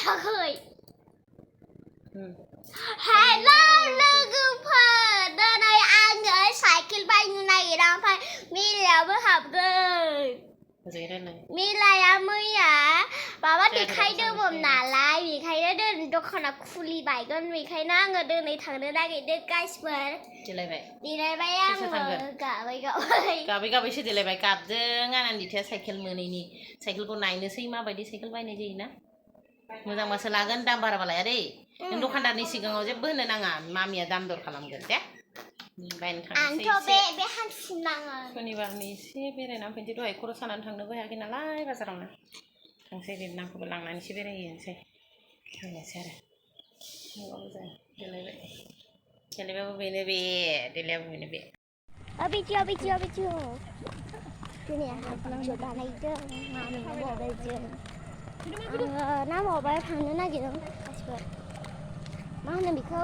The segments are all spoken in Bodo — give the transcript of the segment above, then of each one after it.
थाखै हेलौ लोगोफोर दिनै आङो साइकेल बायनो नागिरदों ओमफ्राय मेलायावबो हाबगोन मेलाया मैया माबा देखायदोंमोन नालाय बेखायनो दिनै दखाना खुलिबायगोन बेखायनो आङो दिनै थांनो नागिरदों गाइसफोर देलायबाय आङो गाबै देलायबाय गाबदों आनान्दिथाया साइकेल मोनैनि साइकेलखौ नायनोसै माबायदि साइकेल बायनाय जायोना मोजांबासो लागोन दाम बाराबा लाया दै नों दखानदारनि सिगाङाव जेबो होनो नाङा मामिया दाम दर खालामगोन दे बायनो थांनोसै बे हान्थिनाङा शनिबारनि एसे बेरायनानै फैनोसै दहाय खर' सानानै थांनोबो हायाखै नालाय बाजारावनो थांसै बेबनांखौबो लांनानैसो बेरायहैनोसै फैनोसै आरो देलायबाबो बेनो बे देलायाबो बेनो बे बिदिअ दिनै आंहा भिडिअ बानायदों मामिनि मबाइलजों आङो ना माबायाव थांनो नागिरदों गासिबो मा होनो बेखौ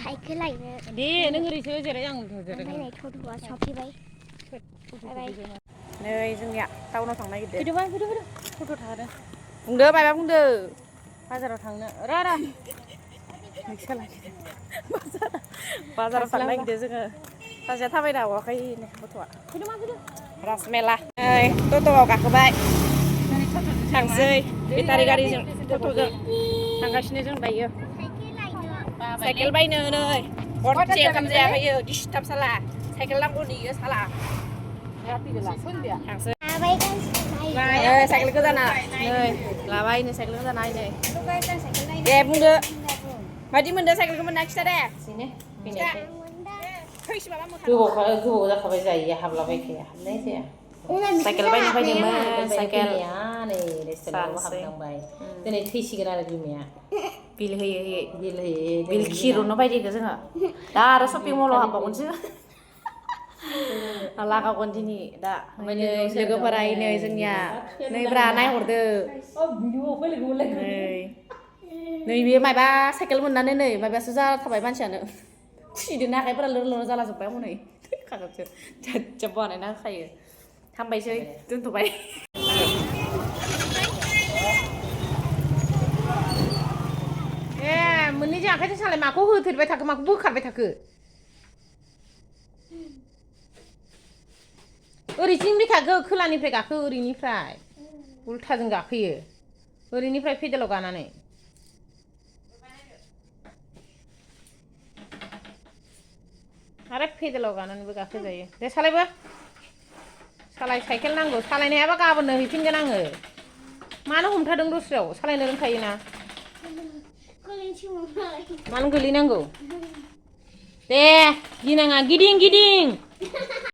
साइकेल लायनो दे नों ओरैसो जेरै आं ओमफ्राय नै थथ'आ सफैबाय नै जोंनिया टाउनाव थांनो नागिरदों फट' थादों बुंदो माबा बुंदो बाजाराव थांनो र' बाजाराव थांनो नागिरदों जोङो सासेया थाबायनो हाबावाखै गथ'आ रासमेला नै टट'आव गाखोबाय थांसै बेटारि गारिजों टट'जों थांगासिनो जों दायो साइकेल बायनो नै हरसे ओंखाम जायाखैयो डिस्टार्ब साला साइकेल नांगौ नेयो साला थांसै साइकेल गोदाना नै लाबाय नै साइकेल गोदाना नै दे बुंदो मादि मोनदो साइकेलखौ मोनना खिथा दे गोबाव जाखाबाय जायो हाबलाबायखाया हाबनाय जाया साइकेल बायनो फैदोंमोन साइकेल नै रेस्टुरेन्टआव हाबनांबाय दिनै थैसिगोन आरो बिमाया बिल होयै बिल खिर'नो बायदिखौ जोङो दा आरो शपिं मलाव हाबबावगोनसो लागावगोन दिनै दा ओमफ्राय नै लोगोफोरा नै जोंनिया नैब्रा नायहरदो नै बे माबा साइकेल मोननानै नै माबासो जाथारबाय मानसियानो खुसिदों आखाइफोरा लोर जालाजोब्बाय हनै खाजोबसो जाब बानायना होखायो हामबायसै दोनथ'बाय ए मोननैजों आखाइजों सालाय माखौ होथेरबाय थाखो माखौ बोखारबाय थाखो ओरैथिंनिफ्राय गाखो खोलानिफ्राय गाखो ओरैनिफ्राय उल्थाजों गाखोयो ओरैनिफ्राय पेडेलाव गानानै आरो पेडेलाव गानानैबो गाखोजायो दे सालायबो सालाय साइकेल नांगौ सालायनो हायाबा गाबोननो हैफिनगोन आङो मानो हमथादों दस्रायाव सालायनो रोंखायोना मानो गोलैनांगौ दे गिनाङा गिदिं